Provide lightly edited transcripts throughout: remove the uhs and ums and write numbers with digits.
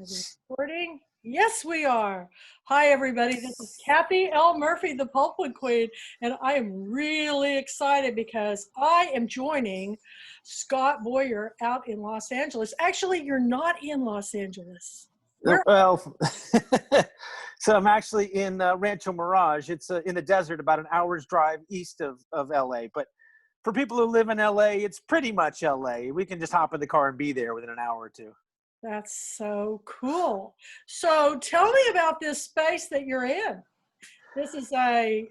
Are we recording? Yes, we are. Hi, everybody. This is Kathy L. Murphy, the Pulpwood Queen, and I am really excited because I am joining Scott Boyer out in Los Angeles. Actually, you're not in Los Angeles. Where? Well, so I'm actually in Rancho Mirage. It's in the desert, about an hour's drive east of LA. But for people who live in LA, it's pretty much LA. We can just hop in the car and be there within an hour or two. That's so cool. So tell me about this space that you're in. This is a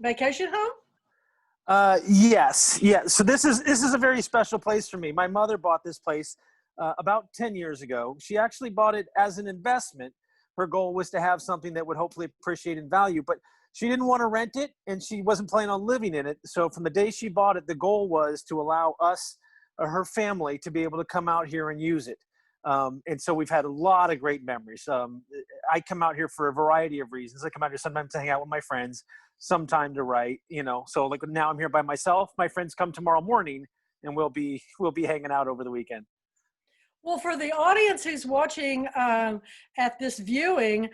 vacation home? Yes. So this is a very special place for me. My mother bought this place about 10 years ago. She actually bought it as an investment. Her goal was to have something that would hopefully appreciate in value, but she didn't want to rent it and she wasn't planning on living in it. So from the day she bought it, the goal was to allow us, her family, to be able to come out here and use it. And so we've had a lot of great memories. I come out here for a variety of reasons. I come out here sometimes to hang out with my friends, sometime to write, so like now I'm here by myself. My friends come tomorrow morning and we'll be hanging out over the weekend. Well, for the audience who's watching at this viewing,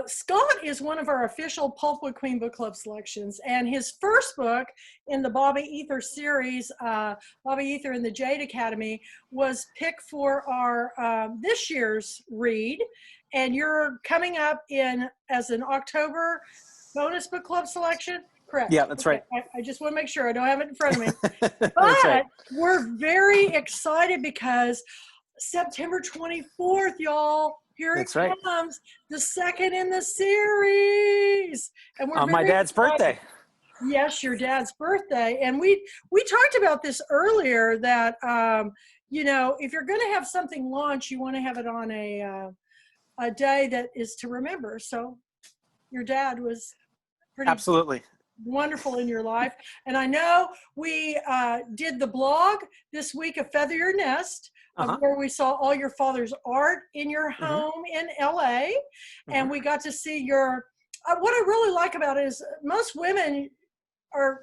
Scott is one of our official Pulpwood Queen Book Club selections, and his first book in the Bobby Ether series, Bobby Ether and the Jade Academy, was picked for our this year's read, and you're coming up in as an October bonus book club selection. Correct. Yeah, that's right. I just want to make sure I don't have it in front of me. That's But right. we're very excited because September 24th, y'all. Here That's it right. comes, the second in the series. And we're On my dad's birthday. Yes, your dad's birthday. And we talked about this earlier that, if you're going to have something launch, you want to have it on a day that is to remember. So your dad was pretty Absolutely wonderful in your life. And I know we did the blog this week, A Feather Your Nest, where we saw all your father's art in your home in LA. And we got to see your, what I really like about it is most women are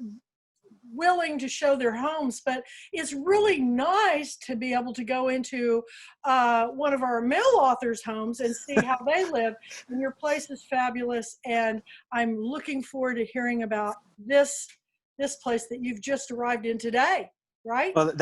willing to show their homes, but it's really nice to be able to go into one of our male authors' homes and see how they live. And your place is fabulous, and I'm looking forward to hearing about this place that you've just arrived in today, right? Well,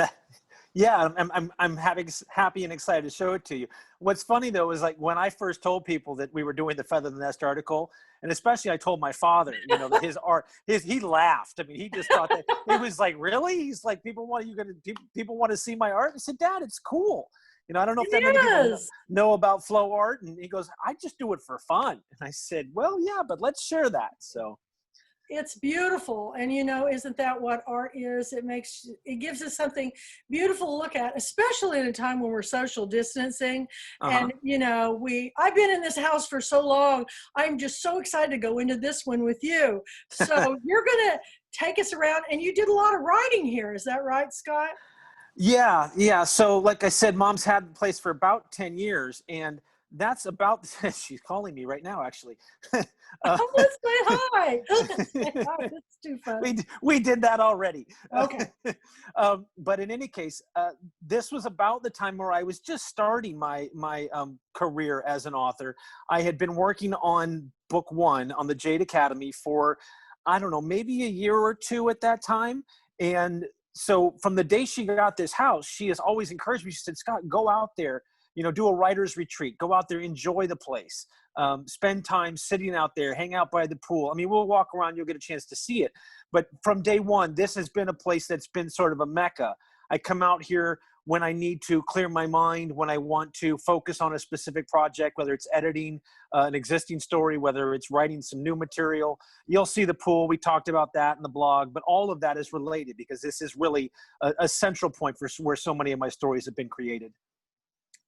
I'm happy and excited to show it to you. What's funny though is like when I first told people that we were doing the Feather the Nest article, and especially I told my father, that his art, he laughed. I mean, he just thought that he was like, really? He's like, people want to see my art. I said, Dad, it's cool. I don't know if that many people know about flow art. And he goes, I just do it for fun. And I said, well, yeah, but let's share that. So. It's beautiful. And isn't that what art is? It gives us something beautiful to look at, especially in a time when we're social distancing. And, I've been in this house for so long. I'm just so excited to go into this one with you. So you're going to take us around, and you did a lot of writing here. Is that right, Scott? Yeah. So like I said, Mom's had the place for about 10 years, and that's about, she's calling me right now, actually. Let's say hi. That's too funny. We did that already. Okay. But in any case, this was about the time where I was just starting my career as an author. I had been working on book one on the Jade Academy for, I don't know, maybe a year or two at that time. And so from the day she got this house, she has always encouraged me. She said, Scott, go out there, do a writer's retreat, go out there, enjoy the place, spend time sitting out there, hang out by the pool. I mean, we'll walk around, you'll get a chance to see it. But from day one, this has been a place that's been sort of a mecca. I come out here when I need to clear my mind, when I want to focus on a specific project, whether it's editing an existing story, whether it's writing some new material. You'll see the pool. We talked about that in the blog, but all of that is related because this is really a central point for where so many of my stories have been created.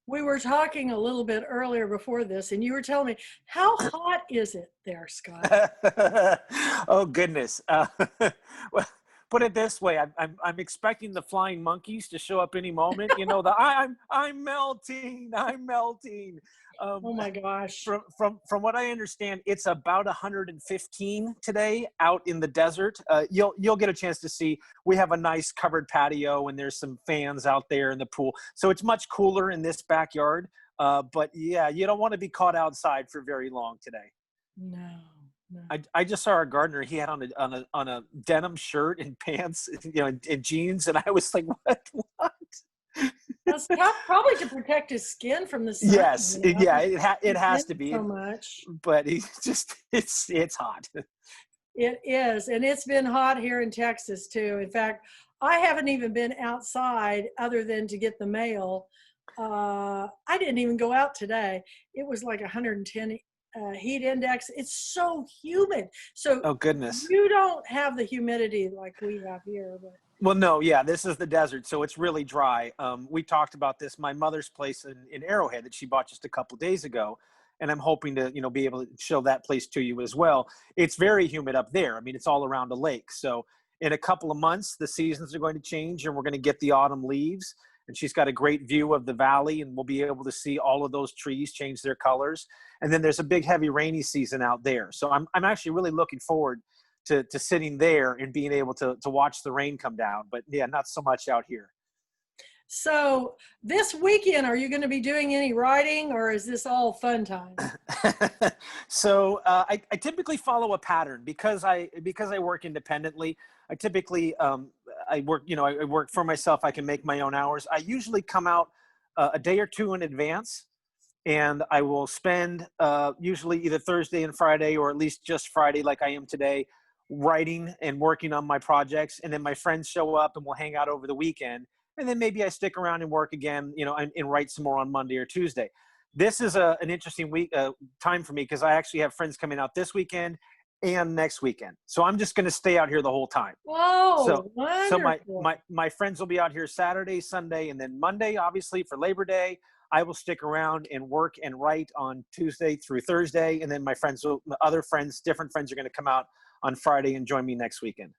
We were talking a little bit earlier before this, and you were telling me, how hot is it there, Scott? Oh, goodness. put it this way. I'm expecting the flying monkeys to show up any moment. You know, I'm melting. I'm melting. Oh my gosh. From what I understand, it's about 115 today out in the desert. You'll get a chance to see. We have a nice covered patio, and there's some fans out there in the pool, so it's much cooler in this backyard. But yeah, you don't want to be caught outside for very long today. No. I just saw our gardener. He had on a denim shirt and pants, you know, and jeans, and I was like, what? That's tough, probably to protect his skin from the sun. Yes, You know? yeah, it has to be So much. but it's hot. It is, and it's been hot here in Texas too. In fact, I haven't even been outside other than to get the mail. I didn't even go out today. It was like 110 heat index. It's so humid. So Oh goodness. you don't have the humidity like we have here. But. Well, no, yeah, this is the desert, so it's really dry. We talked about this. My mother's place in Arrowhead that she bought just a couple of days ago, and I'm hoping to, you know, be able to show that place to you as well. It's very humid up there. I mean, it's all around a lake. So in a couple of months, the seasons are going to change, and we're going to get the autumn leaves. And she's got a great view of the valley, and we'll be able to see all of those trees change their colors. And then there's a big, heavy rainy season out there. So I'm actually really looking forward to sitting there and being able to watch the rain come down. But yeah, not so much out here. So this weekend, are you going to be doing any writing, or is this all fun time? So I typically follow a pattern because I work independently. I typically I work for myself. I can make my own hours. I usually come out a day or two in advance, and I will spend usually either Thursday and Friday, or at least just Friday, like I am today, writing and working on my projects. And then my friends show up, and we'll hang out over the weekend. And then maybe I stick around and work again, you know, and write some more on Monday or Tuesday. This is an interesting time for me because I actually have friends coming out this weekend and next weekend. So I'm just going to stay out here the whole time. Oh, wonderful. So my friends will be out here Saturday, Sunday, and then Monday, obviously, for Labor Day. I will stick around and work and write on Tuesday through Thursday. And then different friends are going to come out on Friday and join me next weekend.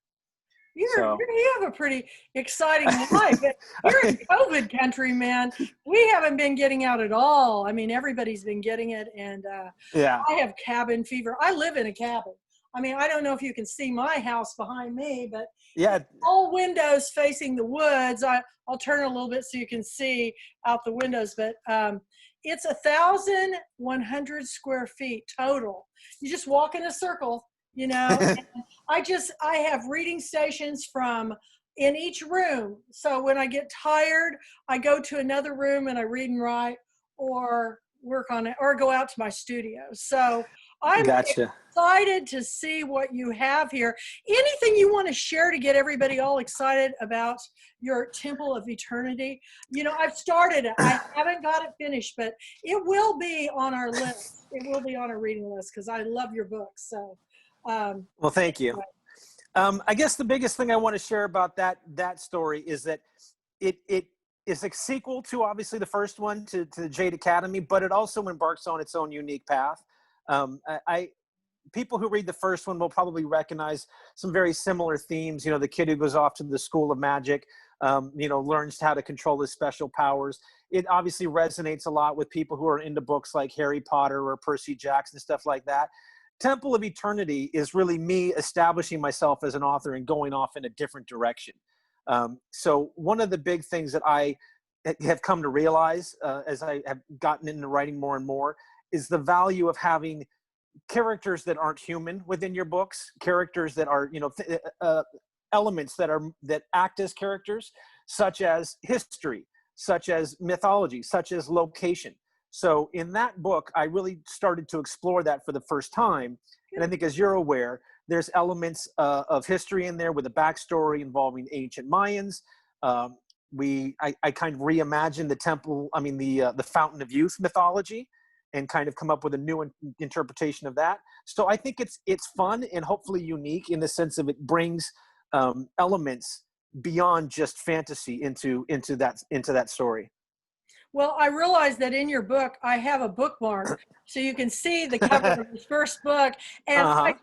You have a pretty exciting life. You're in COVID country, man. We haven't been getting out at all. I mean, everybody's been getting it, and yeah, I have cabin fever. I live in a cabin. I mean, I don't know if you can see my house behind me, but yeah, all windows facing the woods. I'll turn it a little bit so you can see out the windows, but it's 1,100 square feet total. You just walk in a circle. You know, I have reading stations in each room. So when I get tired, I go to another room and I read and write, or work on it, or go out to my studio. So I'm excited to see what you have here. Anything you want to share to get everybody all excited about your Temple of Eternity? You know, I've started it. I haven't got it finished, but it will be on our list. It will be on our reading list because I love your books. So. Well, thank you. I guess the biggest thing I want to share about that story is that it is a sequel to obviously the first one to the Jade Academy, but it also embarks on its own unique path. People who read the first one will probably recognize some very similar themes. You know, the kid who goes off to the school of magic, you know, learns how to control his special powers. It obviously resonates a lot with people who are into books like Harry Potter or Percy Jackson, stuff like that. Temple of Eternity is really me establishing myself as an author and going off in a different direction. So one of the big things that I have come to realize as I have gotten into writing more and more is the value of having characters that aren't human within your books, characters that are, you know, elements that act as characters, such as history, such as mythology, such as location. So in that book, I really started to explore that for the first time. And I think, as you're aware, there's elements of history in there with a backstory involving ancient Mayans. I kind of reimagined the Fountain of Youth mythology, and kind of come up with a new interpretation of that. So I think it's fun and hopefully unique in the sense of it brings elements beyond just fantasy into that story. Well, I realized that in your book, I have a bookmark, so you can see the cover of the first book. And I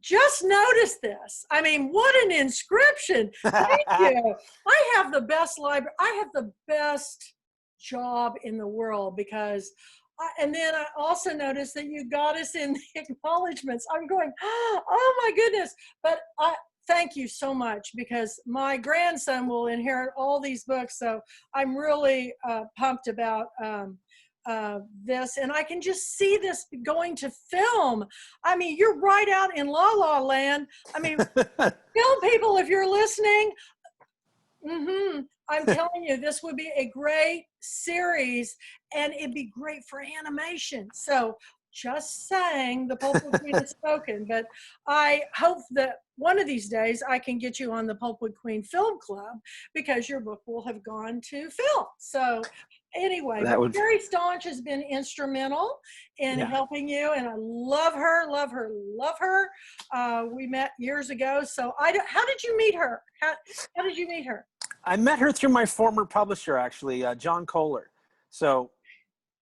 just noticed this. I mean, what an inscription. Thank you. I have the best library. I have the best job in the world because, and then I also noticed that you got us in the acknowledgments. I'm going, oh my goodness. But thank you so much because my grandson will inherit all these books. So I'm really pumped about this, and I can just see this going to film. I mean, you're right out in La La Land. I mean, film people, if you're listening, I'm telling you, this would be a great series, and it'd be great for animation. So just saying, the Pulpwood Queen has spoken, but I hope that one of these days I can get you on the Pulpwood Queen Film Club because your book will have gone to film. So anyway, Sherry Staunch has been instrumental in helping you, and I love her, love her, love her. We met years ago. So how did you meet her? How did you meet her? I met her through my former publisher, actually, John Kohler. So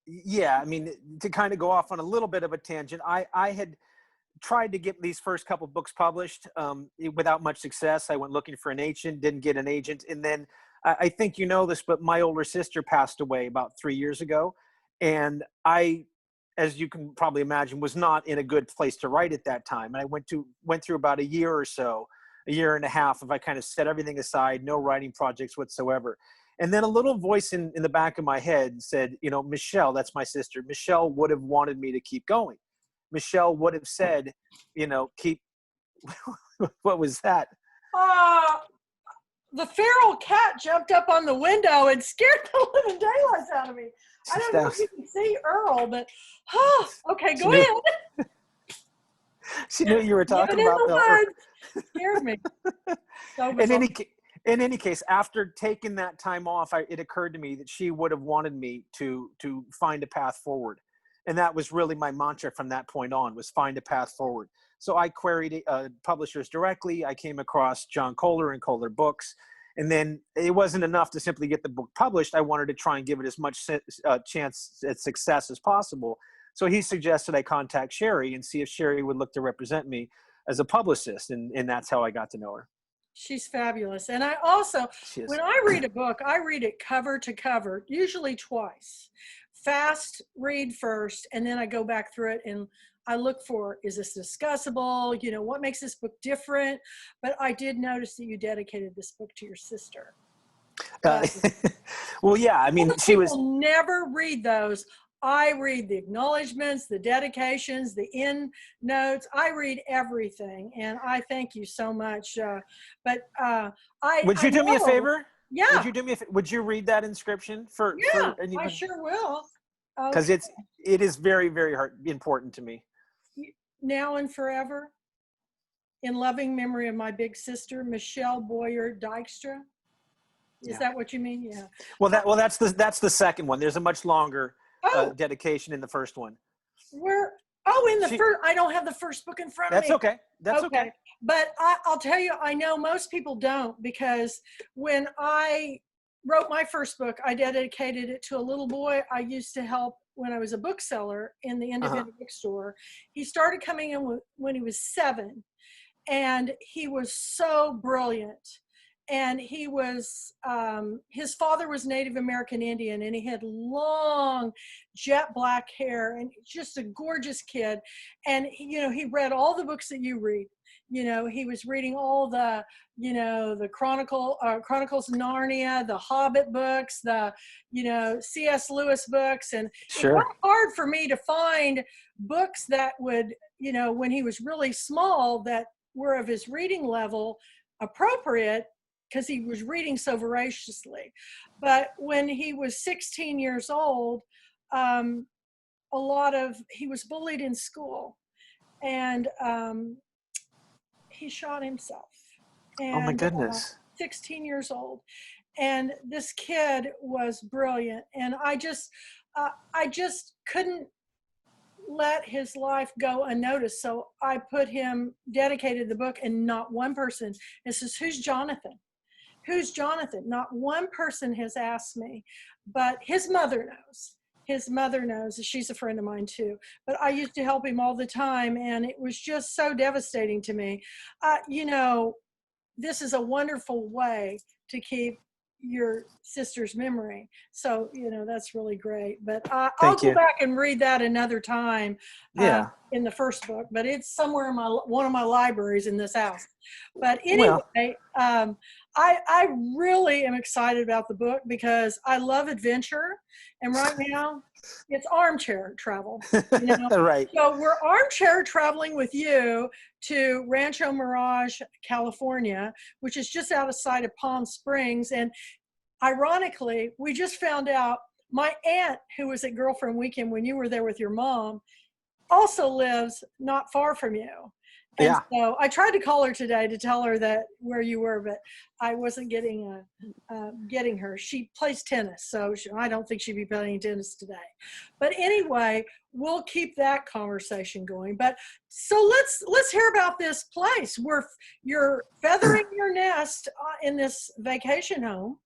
yeah, I mean, to kind of go off on a little bit of a tangent, I had tried to get these first couple books published without much success. I went looking for an agent, didn't get an agent. And then I think you know this, but my older sister passed away about 3 years ago. And I, as you can probably imagine, was not in a good place to write at that time. And I went through about a year or so, a year and a half, if I kind of set everything aside, no writing projects whatsoever. And then a little voice in the back of my head said, you know, Michelle, that's my sister, Michelle would have wanted me to keep going. Michelle would have said, you know, keep, what was that? The feral cat jumped up on the window and scared the living daylights out of me. I don't know if you can see Earl, but, okay, go ahead. She knew you were talking about Earl. Scared me. In any case, after taking that time off, it occurred to me that she would have wanted me to find a path forward. And that was really my mantra from that point on, was find a path forward. So I queried publishers directly. I came across John Kohler and Kohler Books. And then it wasn't enough to simply get the book published. I wanted to try and give it as much chance at success as possible. So he suggested I contact Sherry and see if Sherry would look to represent me as a publicist. And that's how I got to know her. She's fabulous. And I also, when I read a book, I read it cover to cover, usually twice. Fast read first, and then I go back through it and I look for, is this discussable? You know, what makes this book different? But I did notice that you dedicated this book to your sister. Well, yeah, I mean, she was... never read those. I read the acknowledgments, the dedications, the end notes. I read everything, and I thank you so much. Would you do me a favor? Yeah. Would you do me would you read that inscription for? Yeah, I sure will. Because it is very, very important to me. Now and forever, in loving memory of my big sister, Michelle Boyer Dykstra. Is that what you mean? Yeah. Well, that's the second one. There's a much longer dedication in the first one. First, I don't have the first book in front of me. That's okay. That's okay. But I'll tell you, I know most people don't, because when I wrote my first book, I dedicated it to a little boy I used to help when I was a bookseller in the independent bookstore. He started coming in when he was 7, and he was so brilliant. And he was, his father was Native American Indian, and he had long jet black hair, and just a gorgeous kid. And, you know, he read all the books that you read. You know, he was reading all the, you know, the Chronicles of Narnia, the Hobbit books, the, you know, C.S. Lewis books. And it was hard for me to find books that would, you know, when he was really small, that were of his reading level appropriate, because he was reading so voraciously. But when he was 16 years old, he was bullied in school, and he shot himself. And, oh my goodness. 16 years old. And this kid was brilliant. And I just couldn't let his life go unnoticed. So I dedicated the book, and not one person, it says, who's Jonathan? Who's Jonathan? Not one person has asked me, but his mother knows. his mother knows. She's a friend of mine too. But I used to help him all the time, and it was just so devastating to me. You know, this is a wonderful way to keep your sister's memory. So, you know, that's really great. But I'll Thank go you. back and read that another time Yeah. in the first book, but it's somewhere in one of my libraries in this house. But Well, anyway, I really am excited about the book because I love adventure. And right now, it's armchair travel. You know? right. So we're armchair traveling with you to Rancho Mirage, California, which is just outside of Palm Springs. And ironically, we just found out my aunt, who was at Girlfriend Weekend when you were there with your mom, also lives not far from you. And Yeah. so I tried to call her today to tell her that where you were, but I wasn't getting her. She plays tennis, so I don't think she'd be playing tennis today. But anyway, we'll keep that conversation going. But so let's hear about this place where you're feathering your nest in this vacation home.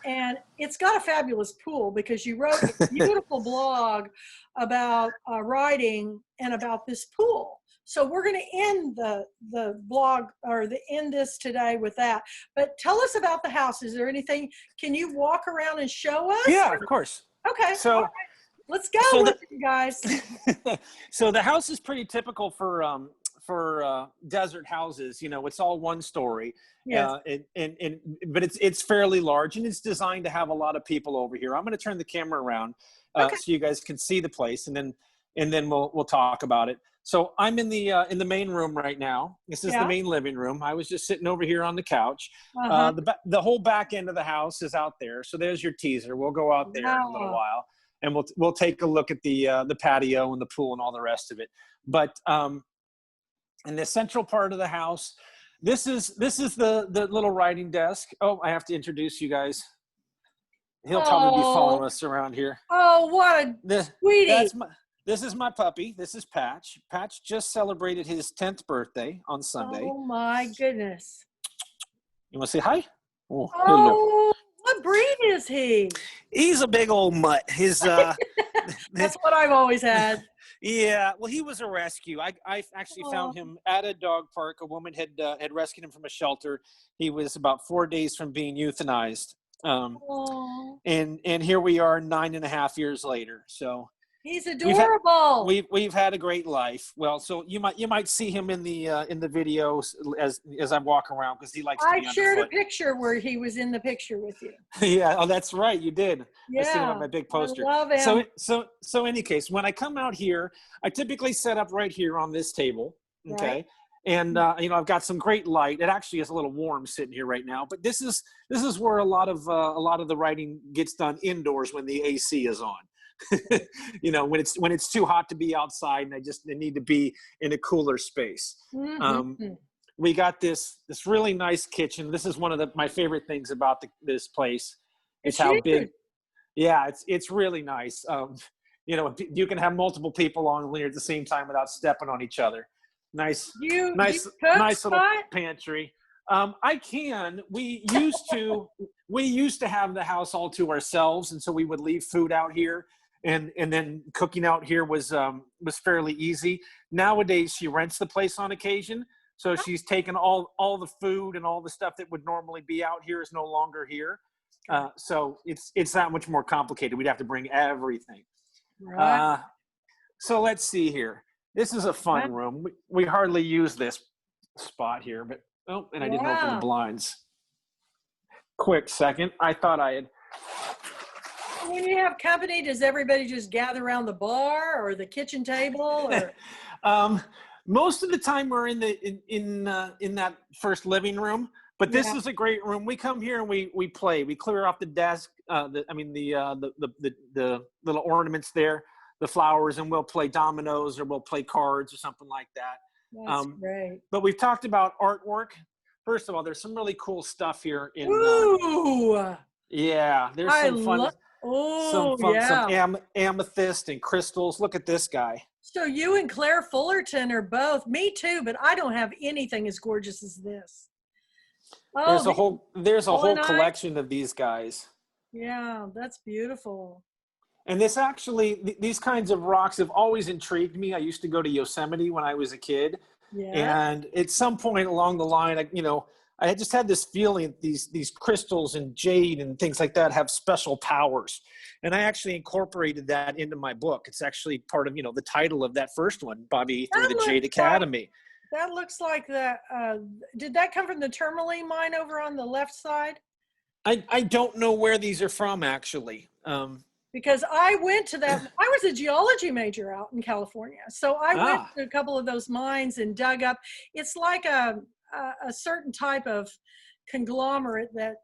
And it's got a fabulous pool because you wrote a beautiful blog about writing and about this pool. So we're going to end the blog or end this today with that. But tell us about the house. Is there anything? Can you walk around and show us? Yeah, of course. Okay. So, all right. Let's go so with it, guys. so the house is pretty typical for desert houses. You know, it's all one story. Yes. But it's fairly large, and it's designed to have a lot of people over here. I'm going to turn the camera around Okay. so you guys can see the place, and then we'll talk about it. So I'm in the main room right now. This is the main living room. I was just sitting over here on the couch. Uh-huh. The whole back end of the house is out there. So there's your teaser. We'll go out there in a little while, and we'll take a look at the patio and the pool and all the rest of it. But in the central part of the house, this is the little writing desk. Oh, I have to introduce you guys. He'll probably be following us around here. Oh, what a sweetie. This is my puppy. This is Patch. Patch just celebrated his 10th birthday on Sunday. Oh my goodness. You want to say hi? Oh, hello. what breed is he? He's a big old mutt. His That's what I've always had. Yeah, well, he was a rescue. I actually found him at a dog park. A woman had rescued him from a shelter. He was about 4 days from being euthanized. And here we are 9.5 years later. So he's adorable. We've had a great life. Well, so you might see him in the videos as I walk around because he likes to be I shared underfoot. a picture where he was in the picture with you. Yeah, oh, that's right, you did. Yeah, I see him on my big poster. I love him. So any case, when I come out here, I typically set up right here on this table. Okay. Right. And I've got some great light. It actually is a little warm sitting here right now, but this is where a lot of the writing gets done indoors when the AC is on. when it's too hot to be outside and I need to be in a cooler space. Mm-hmm. We got this really nice kitchen. This is one of my favorite things about this place. It's how big. Yeah, it's really nice. You can have multiple people on here at the same time without stepping on each other. Nice little pantry. I can. We used to have the house all to ourselves, and so we would leave food out here, and then cooking out here was fairly easy. Nowadays, she rents the place on occasion, so she's taken all the food and all the stuff that would normally be out here is no longer here. So it's that much more complicated. We'd have to bring everything. Right. So let's see here. This is a fun room. We hardly use this spot here, but I didn't open the blinds. Quick second. I thought I had. When you have company, does everybody just gather around the bar or the kitchen table? Or? Most of the time we're in that first living room, but this is a great room. We come here and we play. We clear off the desk. The little ornaments there, the flowers, and we'll play dominoes or we'll play cards or something like that. That's great. But we've talked about artwork. First of all, there's some really cool stuff here. There's some fun. Some amethyst and crystals. Look at this guy. So you and Claire Fullerton are both. Me too, but I don't have anything as gorgeous as this. There's a whole collection of these guys. Yeah, that's beautiful. And this actually, these kinds of rocks have always intrigued me. I used to go to Yosemite when I was a kid. Yeah. And at some point along the line, I just had this feeling that these crystals and jade and things like that have special powers. And I actually incorporated that into my book. It's actually part of, the title of that first one, Bobby through the Jade Academy. That looks like that. Did that come from the tourmaline mine over on the left side? I don't know where these are from, actually. Because I went to that. I was a geology major out in California. So I went to a couple of those mines and dug up. It's like a certain type of conglomerate that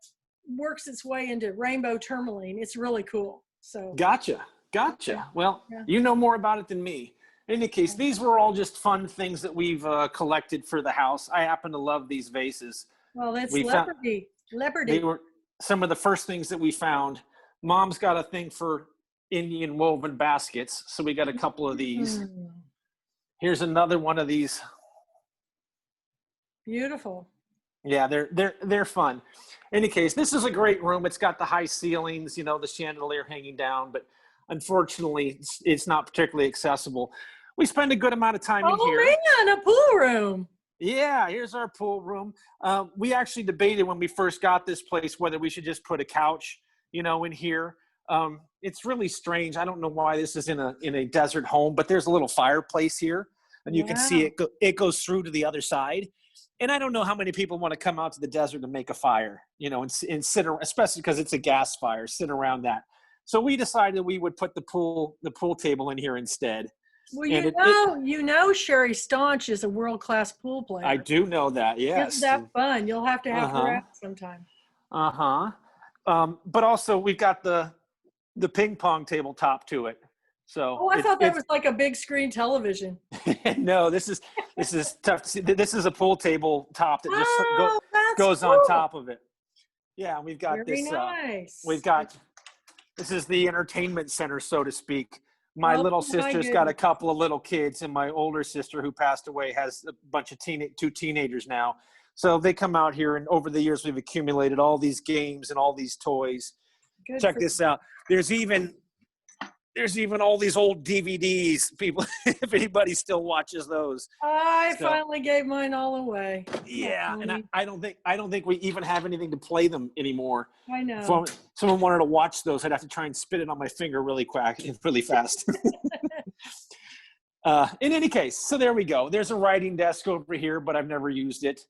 works its way into rainbow tourmaline. It's really cool. So Gotcha. Yeah. Well, you know more about it than me. In any case, these were all just fun things that we've collected for the house. I happen to love these vases. Well, that's Leopardy. They were some of the first things that we found. Mom's got a thing for Indian woven baskets, so we got a couple of these. Here's another one of these. Beautiful. Yeah, they're fun. In any case, this is a great room. It's got the high ceilings, the chandelier hanging down, but unfortunately, it's not particularly accessible. We spend a good amount of time in here. Oh man, a pool room. Yeah, here's our pool room. We actually debated when we first got this place whether we should just put a couch, in here. It's really strange. I don't know why this is in a desert home, but there's a little fireplace here, and you can see it goes through to the other side. And I don't know how many people want to come out to the desert and make a fire, and sit around, especially because it's a gas fire, sit around that. So we decided we would put the pool table in here instead. Well, Sherry Staunch is a world-class pool player. I do know that, yes. Isn't that fun? You'll have to have her out sometime. But also we've got the ping pong table top to it. So I thought that was like a big screen television. No, this is tough to see. This is a pool table top that just goes on top of it. Yeah, we've got Very nice. This is the entertainment center, so to speak. My little sister's got a couple of little kids, and my older sister, who passed away, has a bunch of two teenagers now. So they come out here, and over the years, we've accumulated all these games and all these toys. Check this out. There's even all these old DVDs. People, if anybody still watches those. I finally gave mine all away. Yeah, and I don't think we even have anything to play them anymore. I know. If someone wanted to watch those, I'd have to try and spit it on my finger really fast. In any case, so there we go. There's a writing desk over here, but I've never used it.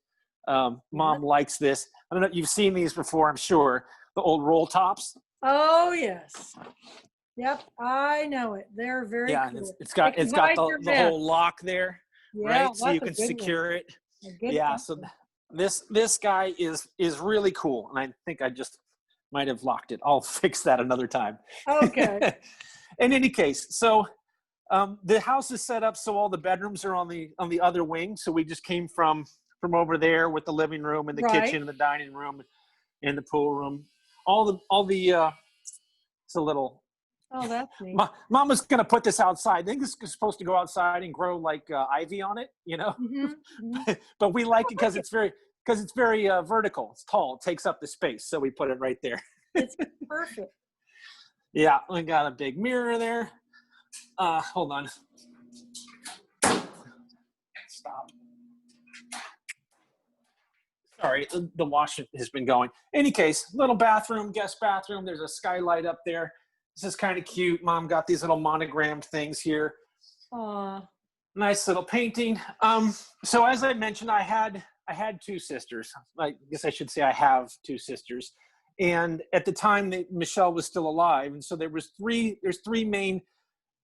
Mom likes this. I don't know. You've seen these before, I'm sure. The old roll tops. Oh yes. Yep, I know it. They're very cool. It's got the whole lock there, right? So you can secure it. Yeah. So this guy is really cool, and I think I just might have locked it. I'll fix that another time. Okay. In any case, so the house is set up so all the bedrooms are on the other wing. So we just came from over there with the living room and the kitchen and the dining room and the pool room. It's a little. Oh, that's neat. Mama's going to put this outside. I think this is supposed to go outside and grow like ivy on it, Mm-hmm. But we like it because it's very vertical. It's tall. It takes up the space. So we put it right there. It's perfect. Yeah. We got a big mirror there. Hold on. Stop. Sorry, the wash has been going. Any case, little bathroom, guest bathroom. There's a skylight up there. This is kind of cute. Mom got these little monogrammed things here. Aww. Nice little painting. So as I mentioned, I had two sisters. I guess I should say I have two sisters. And at the time Michelle was still alive. And so there's three main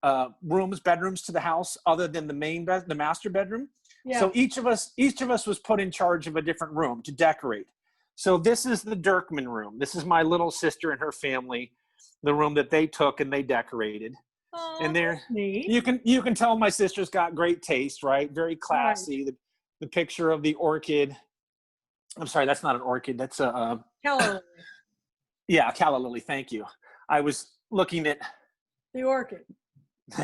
bedrooms to the house other than the master bedroom. Yeah. So each of us was put in charge of a different room to decorate. So this is the Dirkman Room. This is my little sister and her family. The room that they took and they decorated. Oh, and there neat. you can tell my sister's got great taste, right? Very classy. Right. The picture of the orchid. I'm sorry, that's not an orchid. That's a calla lily. Yeah, calla lily. Thank you. I was looking at the orchid.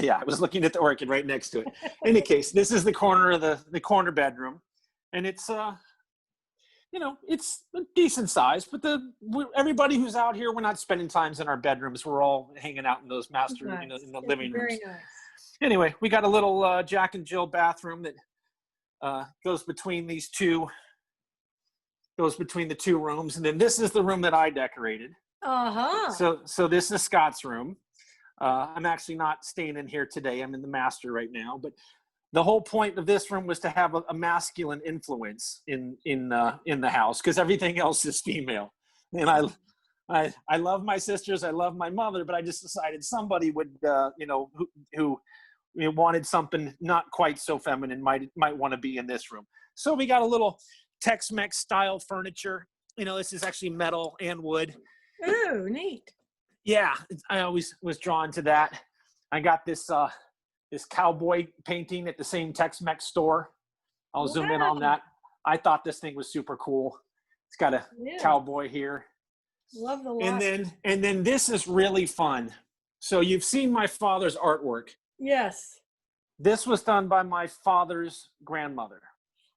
Yeah, I was looking at the orchid right next to it. In any case, this is the corner of the corner bedroom, and it's it's a decent size, but everybody who's out here, we're not spending times in our bedrooms. We're all hanging out in those master, Nice. in the It's living rooms. very nice. Anyway, we got a little Jack and Jill bathroom that goes between the two rooms. And then this is the room that I decorated. Uh-huh. So this is Scott's room. I'm actually not staying in here today. I'm in the master right now, but the whole point of this room was to have a masculine influence in the house, because everything else is female. And I love my sisters, I love my mother, but I just decided somebody would who wanted something not quite so feminine might want to be in this room. So we got a little Tex-Mex style furniture. This is actually metal and wood. Ooh, neat. Yeah, I always was drawn to that. I got this cowboy painting at the same Tex-Mex store. I'll zoom in on that. I thought this thing was super cool. It's got a cowboy here. Love the light. And then this is really fun. So you've seen my father's artwork. Yes. This was done by my father's grandmother.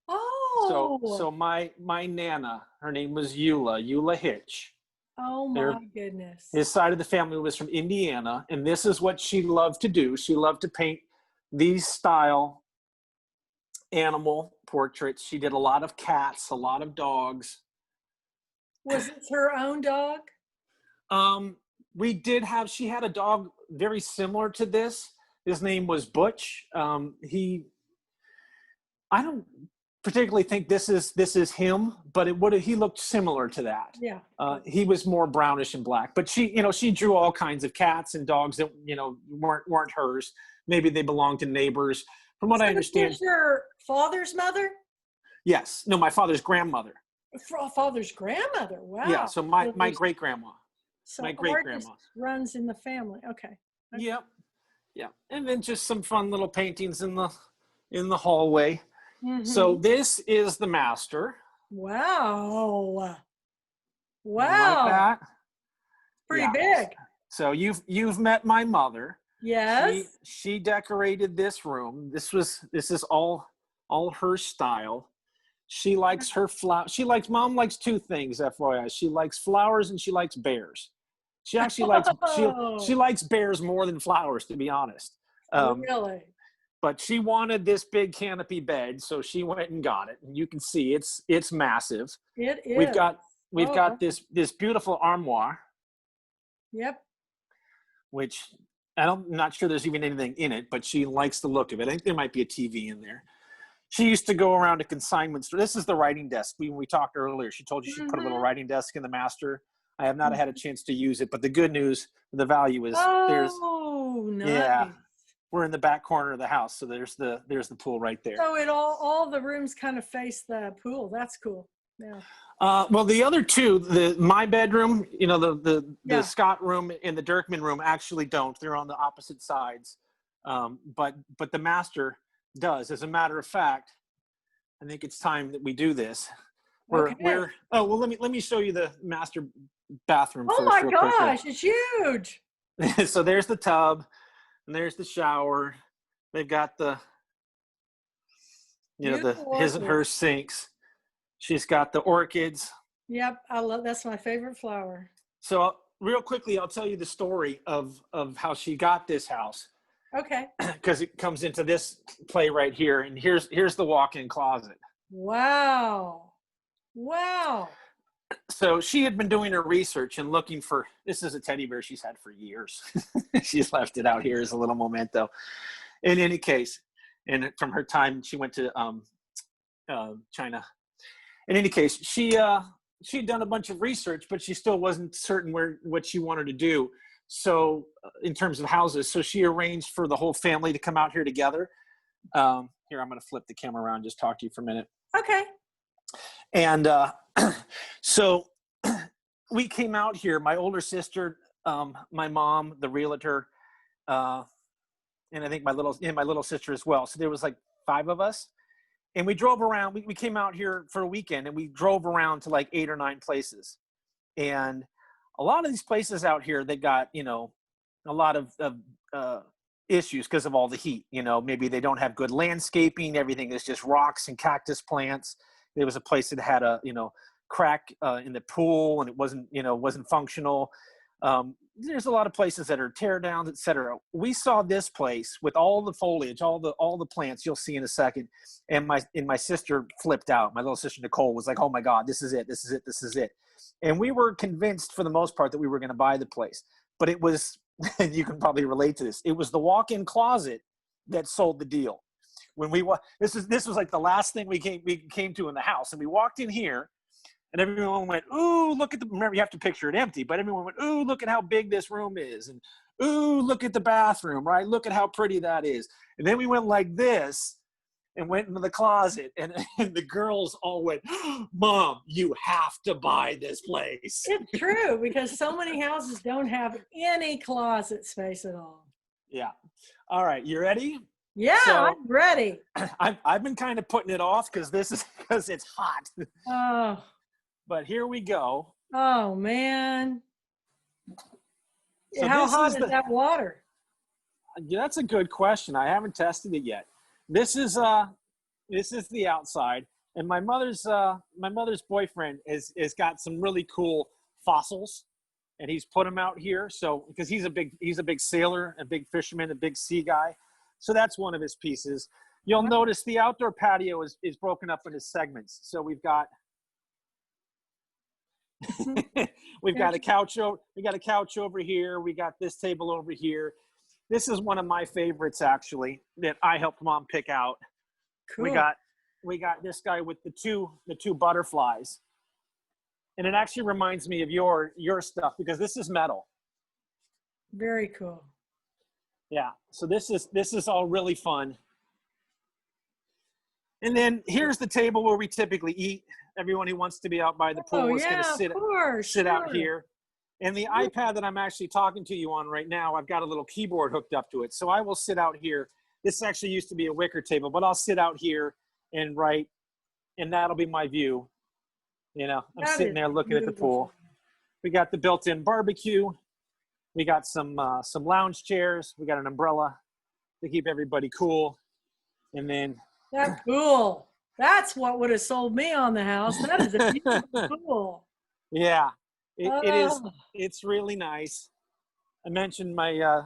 Oh. So my Nana, her name was Eula Hitch. Oh my goodness. His side of the family was from Indiana, and this is what she loved to do. She loved to paint these style animal portraits. She did a lot of cats, a lot of dogs. Was this her own dog? She had a dog very similar to this. His name was Butch. I don't particularly think this is him, but he looked similar to that. Yeah. He was more brownish and black, but she drew all kinds of cats and dogs that weren't hers. Maybe they belonged to neighbors. From what I understand. Was your father's mother? Yes. No, my father's grandmother. Father's grandmother. Wow. Yeah. So my great grandma. So my great grandma runs in the family. Okay. Yep. Yeah. And then just some fun little paintings in the hallway. Mm-hmm. So this is the master. Wow. Like that? Pretty big. So you've met my mother. Yes. She decorated this room. This is all her style. She likes her Mom likes two things, FYI. She likes flowers and she likes bears. She actually she likes bears more than flowers, to be honest. Really? But she wanted this big canopy bed, so she went and got it. And you can see it's massive. It is. We've got this beautiful armoire. Yep. Which I'm not sure there's even anything in it, but she likes the look of it. I think there might be a TV in there. She used to go around to consignment store. This is the writing desk. When we talked earlier, she told you she put a little writing desk in the master. I have not had a chance to use it, but the good news, the value is nice. Yeah, we're in the back corner of the house, so there's the pool right there. So all the rooms kind of face the pool. That's cool. Yeah. Well, the other two, my bedroom, the Scott room and the Dirkman room actually don't. They're on the opposite sides. But the master does. As a matter of fact, I think it's time that we do this. Let me show you the master bathroom first. Oh my gosh, it's huge. So there's the tub and there's the shower. They've got his and her sinks. She's got the orchids. Yep, that's my favorite flower. So real quickly, I'll tell you the story of how she got this house. Okay. Because it comes into this play right here, and here's the walk-in closet. Wow. So she had been doing her research and looking for, this is a teddy bear she's had for years. She's left it out here as a little memento. In any case, and from her time, she went to China. In any case, she'd done a bunch of research, but she still wasn't certain what she wanted to do. So in terms of houses, so she arranged for the whole family to come out here together. Here, I'm going to flip the camera around, just talk to you for a minute. Okay. And so we came out here, my older sister, my mom, the realtor, and I think my little sister as well. So there was like 5 of us. And we drove around. We came out here for a weekend, and we drove around to like 8 or 9 places. And a lot of these places out here, they got, a lot of issues because of all the heat. Maybe they don't have good landscaping. Everything is just rocks and cactus plants. there was a place that had a, crack in the pool, and it wasn't functional. There's a lot of places that are tear downs, etc. We saw this place with all the foliage, all the plants you'll see in a second. And my sister flipped out. My little sister Nicole was like, "Oh my God, this is it. This is it. This is it." And we were convinced for the most part that we were going to buy the place. But it was, and you can probably relate to this, it was the walk-in closet that sold the deal. When this was like the last thing we came to in the house. And we walked in here, and everyone went, "Ooh, look at remember, you have to picture it empty, but everyone went, "Ooh, look at how big this room is." And, "Ooh, look at the bathroom, right? Look at how pretty that is." And then we went like this and went into the closet, and the girls all went, "Mom, you have to buy this place." It's true, because so many houses don't have any closet space at all. Yeah. All right. You ready? Yeah, So, I'm ready. I've been kind of putting it off because it's hot. Oh. But here we go. Oh man. So How hot is that water? Yeah, that's a good question. I haven't tested it yet. This is the outside, and my mother's boyfriend has got some really cool fossils, and he's put them out here. So because he's a big sailor, a big fisherman, a big sea guy, so that's one of his pieces. You'll notice the outdoor patio is broken up into segments. So we've got got a couch over here. We got this table over here. This is one of my favorites, actually, that I helped Mom pick out. Cool. We got this guy with the two butterflies, and it actually reminds me of your stuff because this is metal. Very cool. Yeah. So this is all really fun. And then here's the table where we typically eat. Everyone who wants to be out by the pool is going to sit out here. And the iPad that I'm actually talking to you on right now, I've got a little keyboard hooked up to it. So I will sit out here. This actually used to be a wicker table, but I'll sit out here and write, and that'll be my view. I'm sitting there looking at the pool. We got the built-in barbecue. We got some lounge chairs. We got an umbrella to keep everybody cool. And then that's cool. That's what would have sold me on the house. That is a beautiful pool. Yeah, it is. It's really nice. I mentioned my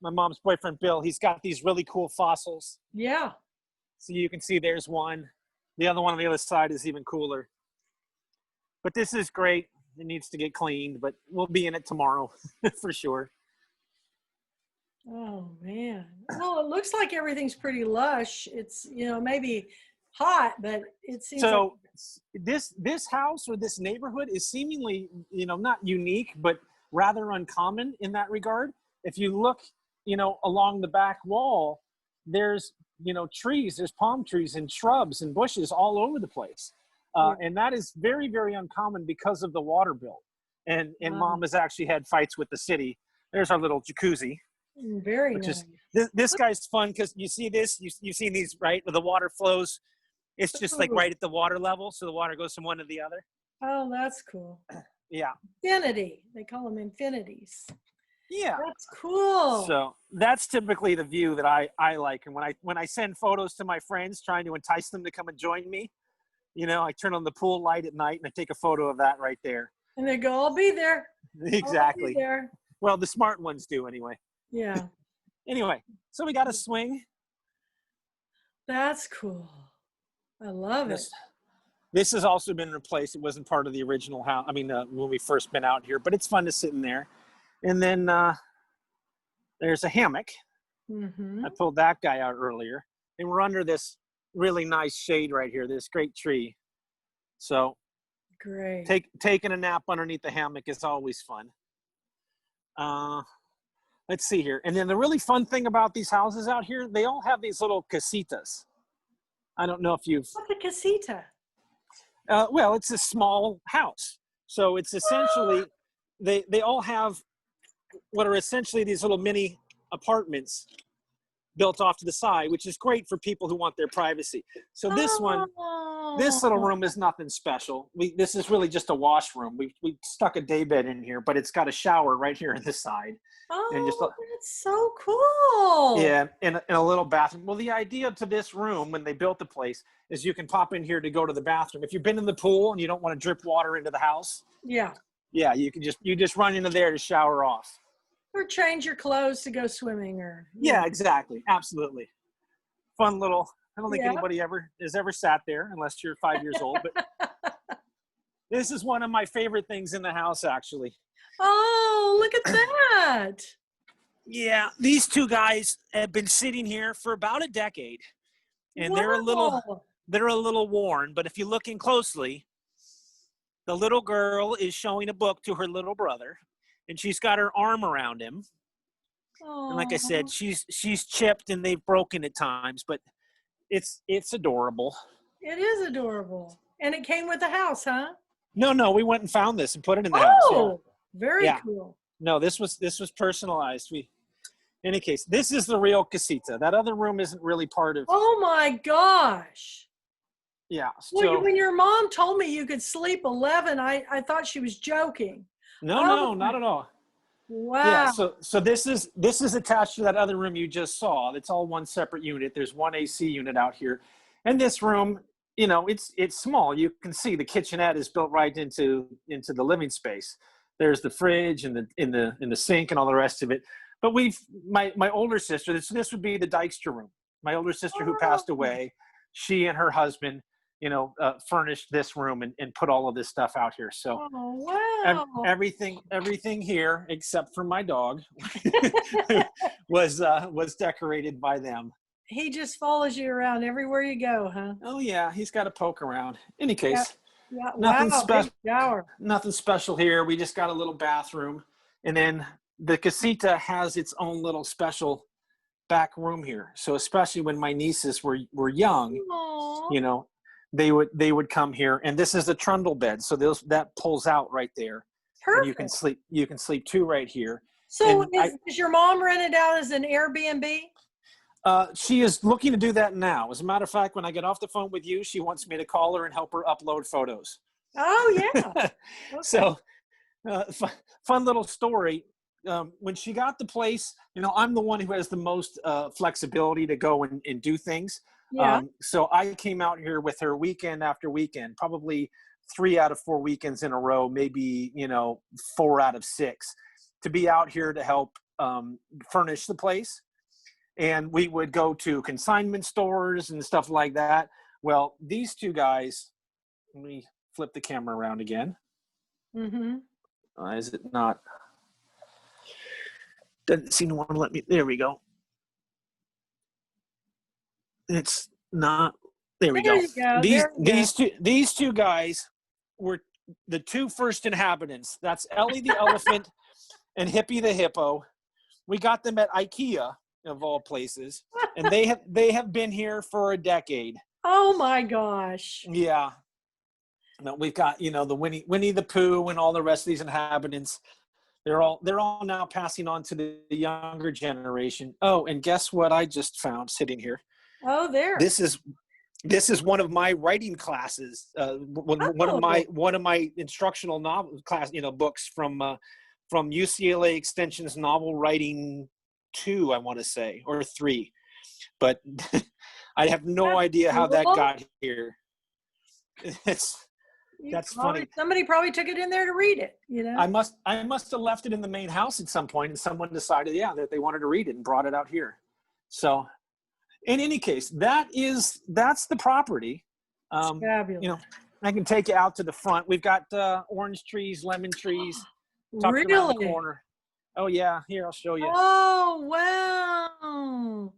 mom's boyfriend, Bill. He's got these really cool fossils. Yeah. So you can see there's one. The other one on the other side is even cooler. But this is great. It needs to get cleaned, but we'll be in it tomorrow for sure. Oh, man. Well, it looks like everything's pretty lush. It's, maybe hot, but it seems so this house or this neighborhood is seemingly, not unique, but rather uncommon in that regard. If you look, along the back wall, there's, trees, there's palm trees and shrubs and bushes all over the place. And that is very, very uncommon because of the water bill. And Mom has actually had fights with the city. There's our little jacuzzi. Very nice. This guy's fun because you see this, you've seen these, right? Where the water flows. It's just like right at the water level. So the water goes from one to the other. Oh, that's cool. Yeah. Infinity. They call them infinities. Yeah. That's cool. So that's typically the view that I like. And when I send photos to my friends trying to entice them to come and join me, I turn on the pool light at night and I take a photo of that right there. And they go, "I'll be there." Exactly. I'll be there. Well, the smart ones do anyway. Yeah. Anyway, so we got a swing. That's cool. I love it. This has also been replaced. It wasn't part of the original house. I mean, when we first been out here, but it's fun to sit in there. And then there's a hammock. Mm-hmm. I pulled that guy out earlier. And we're under this really nice shade right here, this great tree. So great. Taking a nap underneath the hammock is always fun. Let's see here. And then the really fun thing about these houses out here, they all have these little casitas. I don't know if you've... What's a casita? Well, it's a small house. So it's essentially, they all have what are essentially these little mini apartments built off to the side, which is great for people who want their privacy. So this one, This little room is nothing special. This is really just a washroom. We stuck a daybed in here, but it's got a shower right here on the side. And just Oh, that's so cool. yeah, and a little bathroom. Well, the idea to this room when they built the place is you can pop in here to go to the bathroom. If you've been in the pool and you don't want to drip water into the house, Yeah. yeah, you just run into there to shower off. Or change your clothes to go swimming or. Yeah, exactly. Absolutely. Fun little, I don't think Yeah. anybody has ever sat there unless you're 5 years old, but this is one of my favorite things in the house, actually. Oh, look at that. Yeah, these two guys have been sitting here for about a decade, and they're a little worn, but if you look in closely, the little girl is showing a book to her little brother, and she's got her arm around him. Aww. And like I said, she's chipped and they've broken at times, but it's adorable. It is adorable. And it came with the house, huh? No, we went and found this and put it in the house. Oh, very Yeah. cool. No, this was personalized. In any case, this is the real casita. That other room isn't really part of. Oh my gosh. Yeah. Well, So, when your mom told me you could sleep 11, I thought she was joking. no, not at all. Wow. Yeah. So this is attached to that other room you just saw. It's all one separate unit. There's one AC unit out here, and this room, it's small. You can see the kitchenette is built right into the living space. There's the fridge and the sink and all the rest of it. But my older sister, this would be the Dykstra Room. My older sister who passed away, she and her husband, furnished this room and put all of this stuff out here. So wow. everything here except for my dog was decorated by them. He just follows you around everywhere you go, huh? Oh yeah, he's got to poke around. Any case, yeah. Nothing Wow, special. shower. Nothing special here. We just got a little bathroom, and then the casita has its own little special back room here. So especially when my nieces were young, Aww. they would come here, and this is a trundle bed, so that pulls out right there. Perfect. And you can sleep two right here. So is your mom rented out as an Airbnb? She is looking to do that now. As a matter of fact, when I get off the phone with you, she wants me to call her and help her upload photos. Oh yeah. Okay. So fun little story. When she got the place, I'm the one who has the most flexibility to go and do things. Yeah. So I came out here with her weekend after weekend, probably 3 out of 4 weekends in a row, maybe, 4 out of 6, to be out here to help furnish the place. And we would go to consignment stores and stuff like that. Well, these two guys, let me flip the camera around again. Mm-hmm. Is it not? Doesn't seem to want to let me. There we go. It's not. There we go. These two guys were the two first inhabitants. That's Ellie the elephant and Hippie the hippo. We got them at IKEA, of all places, and they have been here for a decade. Oh my gosh. Yeah. No, we've got the Winnie the Pooh and all the rest of these inhabitants. They're all now passing on to the younger generation. Oh, and guess what I just found sitting here? Oh, there. This is one of my writing classes. One of my instructional novel class, books from UCLA Extension's novel writing 2, I want to say, or 3, but I have no idea how that got here. That's funny. Somebody probably took it in there to read it. I must have left it in the main house at some point, and someone decided, that they wanted to read it and brought it out here. So, in any case, that's the property. Fabulous. I can take you out to the front. We've got orange trees, lemon trees, tucked around the corner. Oh yeah, here I'll show you. Oh wow!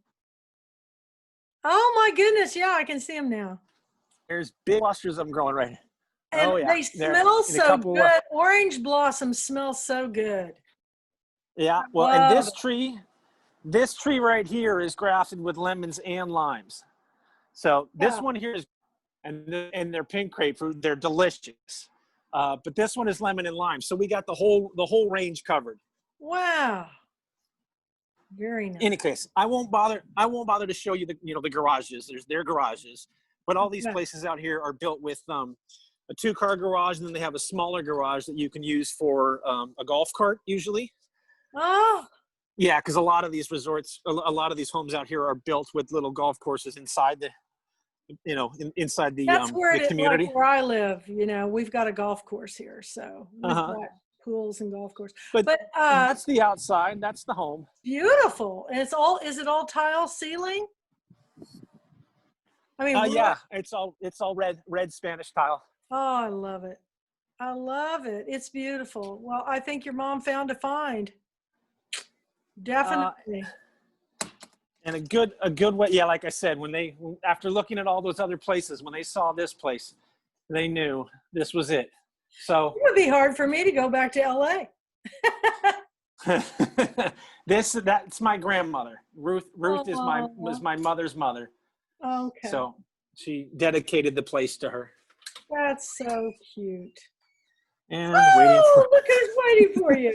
Oh my goodness, yeah, I can see them now. There's big clusters of them growing right. And they smell so good. Orange blossoms smell so good. Yeah, well, and this tree right here is grafted with lemons and limes. So this one here is, and they're pink grapefruit. They're delicious. But this one is lemon and lime. So we got the whole range covered. Wow. Very nice. In any case, I won't bother to show you the garages. There's their garages. But all these Yeah. places out here are built with a 2-car garage, and then they have a smaller garage that you can use for a golf cart usually. Oh, Yeah, because a lot of these resorts, a lot of these homes out here are built with little golf courses inside the, inside that's where the it is, like community. where I live. We've got a golf course here, so we've Uh-huh. got pools and golf course. But But that's the outside. That's the home. beautiful. And is it all tile ceiling? I mean, Yeah, it's all red Spanish tile. Oh, I love it. I love it. It's beautiful. Well, I think your mom found a find. Definitely. And a good way. Yeah, like I said, after looking at all those other places, when they saw this place, they knew this was it. So It would be hard for me to go back to LA. that's my grandmother. Ruth is Aw. was my mother's mother. Okay. So she dedicated the place to her. That's so cute. And Oh, look who's waiting for you.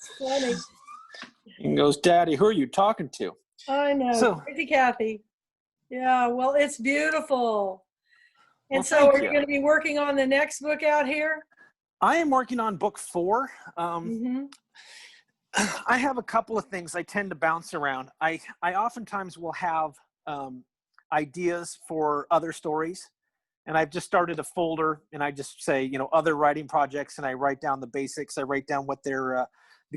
It's funny. and goes, Daddy, who are you talking to? I know. So- Crazy Kathy. Yeah, well, it's beautiful. And Well, so thank are you you. going to be working on the next book out here? I am working on book 4. Mm-hmm. I have a couple of things I tend to bounce around. I oftentimes will have ideas for other stories, and I've just started a folder, and I just say, other writing projects, and I write down the basics. I write down what the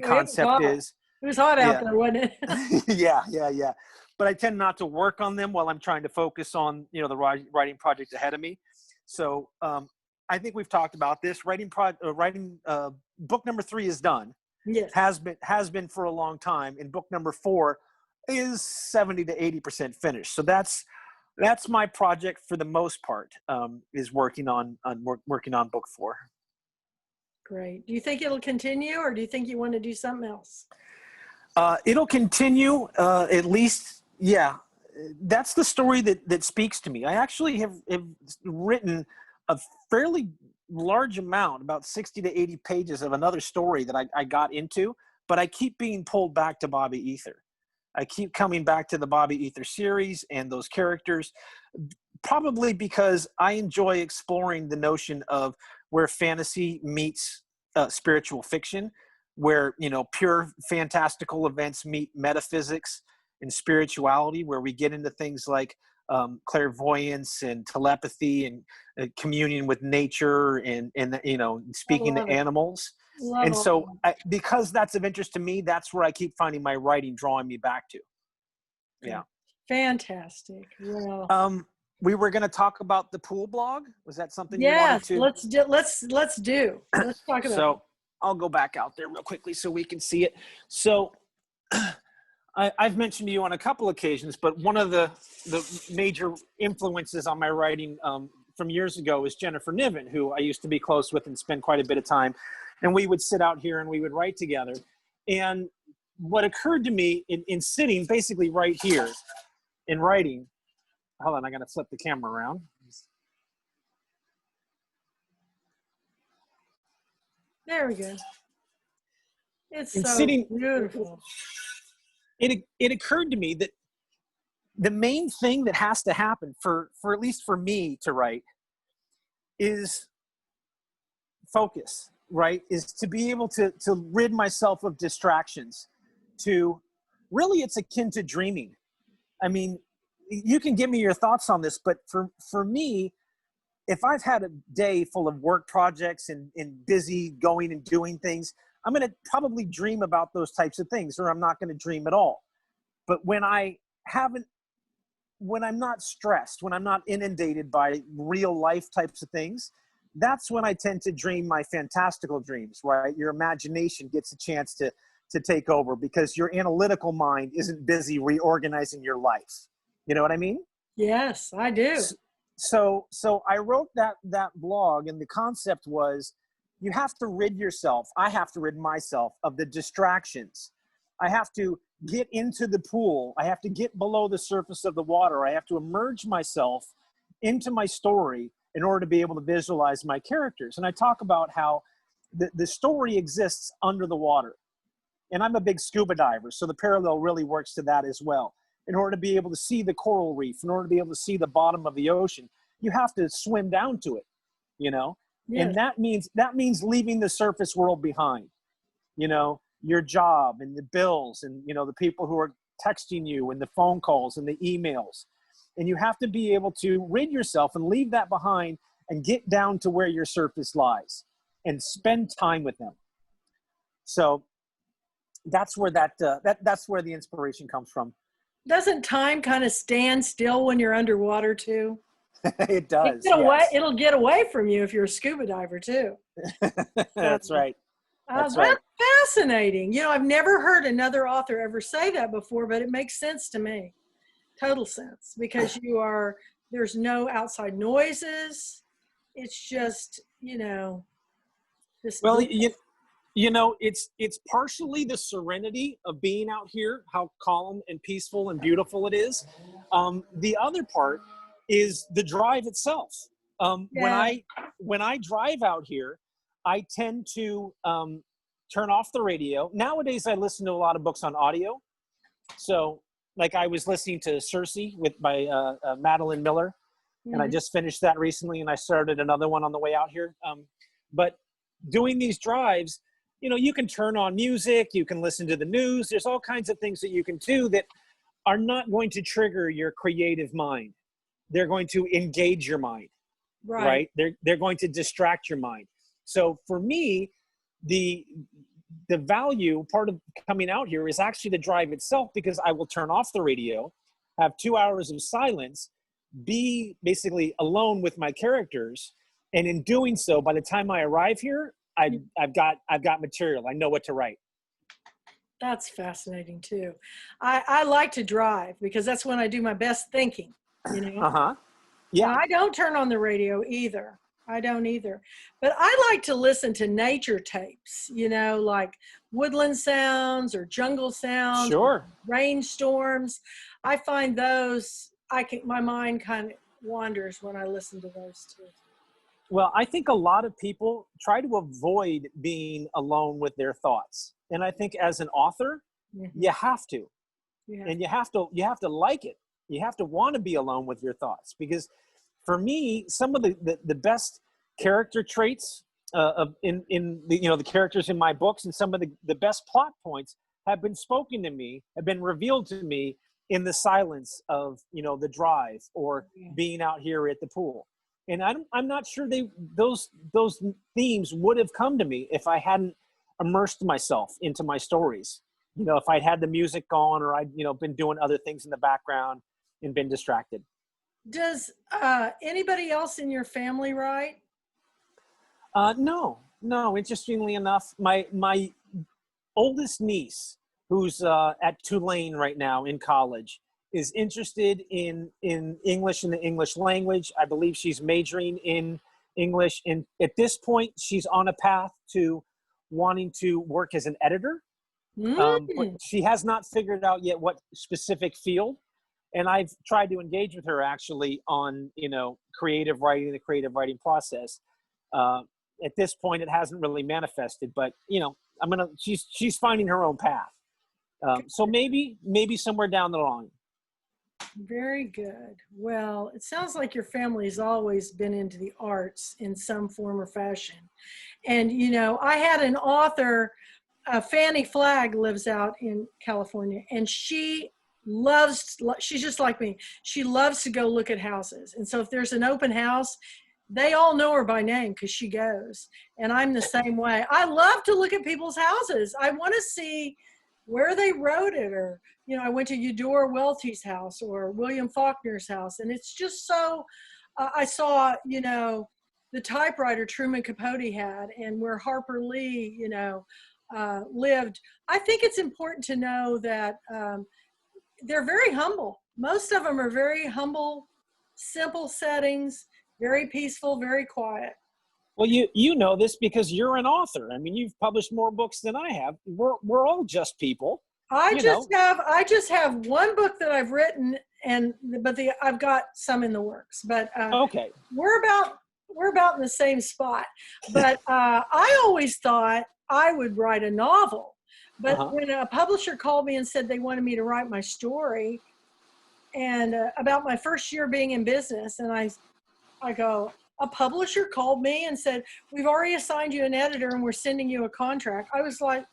concept is. It was hot out Yeah. there, wasn't it? Yeah. But I tend not to work on them while I'm trying to focus on, the writing project ahead of me. So I think we've talked about this. Book number 3 is done. Yes. Has been for a long time, and book number 4 is 70 to 80% finished. So that's my project for the most part, is working on book 4. Great. Do you think it'll continue, or do you think you want to do something else? It'll continue, at least. Yeah, that's the story that speaks to me. I actually have written a fairly large amount, about 60 to 80 pages of another story that I got into, but I keep being pulled back to Bobby Ether. I keep coming back to the Bobby Ether series and those characters, probably because I enjoy exploring the notion of where fantasy meets spiritual fiction, where, pure fantastical events meet metaphysics and spirituality, where we get into things like clairvoyance and telepathy and communion with nature and speaking to animals. And so because that's of interest to me, that's where I keep finding my writing drawing me back to. Yeah. Fantastic. Well, we were going to talk about the pool blog. Was that something you wanted to? let's talk about So it. I'll go back out there real quickly so we can see it. So I've mentioned to you on a couple occasions, but one of the major influences on my writing from years ago is Jennifer Niven, who I used to be close with and spend quite a bit of time. And we would sit out here and we would write together. And what occurred to me in sitting basically right here in writing, hold on, I got to flip the camera around. There we go. It's In so sitting, beautiful. It occurred to me that the main thing that has to happen for at least for me to write is focus, right? Is to be able to rid myself of distractions. Really, it's akin to dreaming. I mean, you can give me your thoughts on this, but for me, if I've had a day full of work projects and busy going and doing things, I'm going to probably dream about those types of things, or I'm not going to dream at all. But when I'm not stressed, when I'm not inundated by real life types of things, that's when I tend to dream my fantastical dreams, right? Your imagination gets a chance to take over because your analytical mind isn't busy reorganizing your life. You know what I mean? Yes, I do. So I wrote that blog, and the concept was you have to rid yourself. I have to rid myself of the distractions. I have to get into the pool. I have to get below the surface of the water. I have to immerse myself into my story in order to be able to visualize my characters. And I talk about how the story exists under the water. And I'm a big scuba diver, so the parallel really works to that as well. in order to be able to see the coral reef, in order to be able to see the bottom of the ocean, you have to swim down to it, you know? Yes. And that means leaving the surface world behind, you know, your job and the bills and, you know, the people who are texting you and the phone calls and the emails. And you have to be able to rid yourself and leave that behind and get down to where your surface lies and spend time with them. So that's where that's where the inspiration comes from. Doesn't time kind of stand still when you're underwater too? It does. Yes. It'll get away from you if you're a scuba diver too. That's right. That's fascinating. You know, I've never heard another author ever say that before, but it makes sense to me. Total sense, because there's no outside noises. It's just, you know, this. Well, you know, it's partially the serenity of being out here, how calm and peaceful and beautiful it is. The other part is the drive itself. When I drive out here, I tend to turn off the radio. Nowadays, I listen to a lot of books on audio. So, like I was listening to Circe by Madeline Miller, and I just finished that recently, and I started another one on the way out here. But doing these drives, you know, you can turn on music, you can listen to the news. There's all kinds of things that you can do that are not going to trigger your creative mind. They're going to engage your mind, right? They're going to distract your mind. So for me, the value part of coming out here is actually the drive itself, because I will turn off the radio, have 2 hours of silence, be basically alone with my characters. And in doing so, by the time I arrive here, I've got material. I know what to write. That's fascinating too. I like to drive because that's when I do my best thinking, you know? Yeah. Now, I don't turn on the radio either. I don't either. But I like to listen to nature tapes, you know, like woodland sounds or jungle sounds, Sure. rainstorms. I find those, my mind kind of wanders when I listen to those too. Well, I think a lot of people try to avoid being alone with their thoughts. And I think as an author, you have to. Yeah. And you have to like it. You have to want to be alone with your thoughts, because for me, some of the best character traits in the, you know, the characters in my books, and some of the best plot points have been spoken to me, have been revealed to me in the silence of, you know, the drive or being out here at the pool. And I'm not sure those themes would have come to me if I hadn't immersed myself into my stories. You know, if I'd had the music on, or I'd, you know, been doing other things in the background and been distracted. Does anybody else in your family write? No. Interestingly enough, my oldest niece, who's at Tulane right now in college, is interested in English and the English language. I believe she's majoring in English. And at this point, she's on a path to wanting to work as an editor. But she has not figured out yet what specific field. And I've tried to engage with her actually on, you know, creative writing, the creative writing process. At this point, it hasn't really manifested, but, you know, she's finding her own path. So maybe somewhere down the line. Very good. Well, it sounds like your family's always been into the arts in some form or fashion. And, you know, I had an author, Fannie Flagg, lives out in California, and she's just like me. She loves to go look at houses. And so if there's an open house, they all know her by name because she goes. And I'm the same way. I love to look at people's houses. I want to see where they wrote it, or, you know, I went to Eudora Welty's house or William Faulkner's house, and it's just so, I saw, you know, the typewriter Truman Capote had, and where Harper Lee, you know, lived. I think it's important to know that they're very humble. Most of them are very humble, simple settings, very peaceful, very quiet. Well, you know this because you're an author. I mean, you've published more books than I have. We're all just people. I just have one book that I've written, but I've got some in the works. But okay, we're about in the same spot. But I always thought I would write a novel. But when a publisher called me and said they wanted me to write my story, and about my first year being in business. And I go, a publisher called me and said, we've already assigned you an editor and we're sending you a contract. I was like,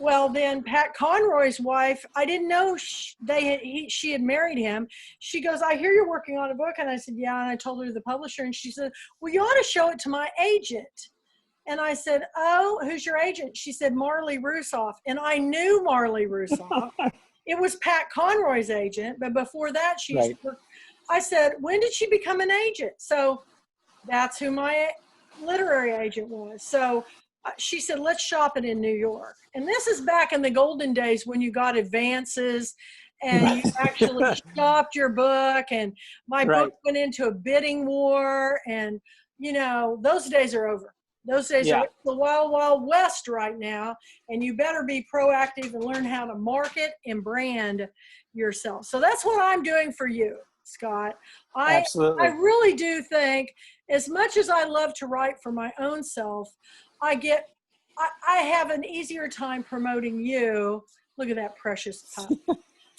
well, then Pat Conroy's wife, I didn't know she had married him. She goes, I hear you're working on a book. And I said, yeah. And I told her the publisher, and she said, well, you ought to show it to my agent. And I said, oh, who's your agent? She said, Marley Rusoff. And I knew Marley Rusoff. It was Pat Conroy's agent, but before that, I said, when did she become an agent? So that's who my literary agent was. So she said, let's shop it in New York. And this is back in the golden days when you got advances and you actually shopped your book, and my book went into a bidding war. And, you know, those days are over. Those days are the wild, wild west right now. And you better be proactive and learn how to market and brand yourself. So that's what I'm doing for you, Scott. Absolutely. I really do think, as much as I love to write for my own self, I have an easier time promoting you. Look at that precious pup.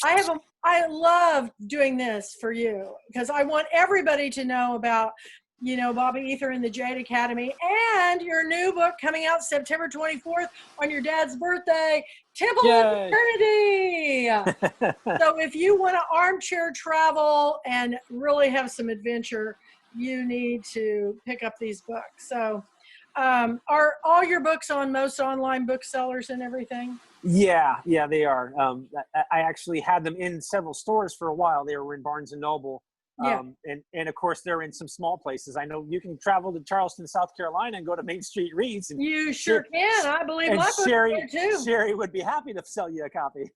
I love doing this for you because I want everybody to know about, you know, Bobby Ether and the Jade Academy, and your new book coming out September 24th on your dad's birthday, Temple of Eternity. So if you want to armchair travel and really have some adventure, you need to pick up these books. So are all your books on most online booksellers and everything? Yeah, they are. I actually had them in several stores for a while. They were in Barnes and Noble. And of course, they're in some small places. I know you can travel to Charleston, South Carolina, and go to Main Street Reads. And you sure can. I believe my book's there too. Sherry would be happy to sell you a copy.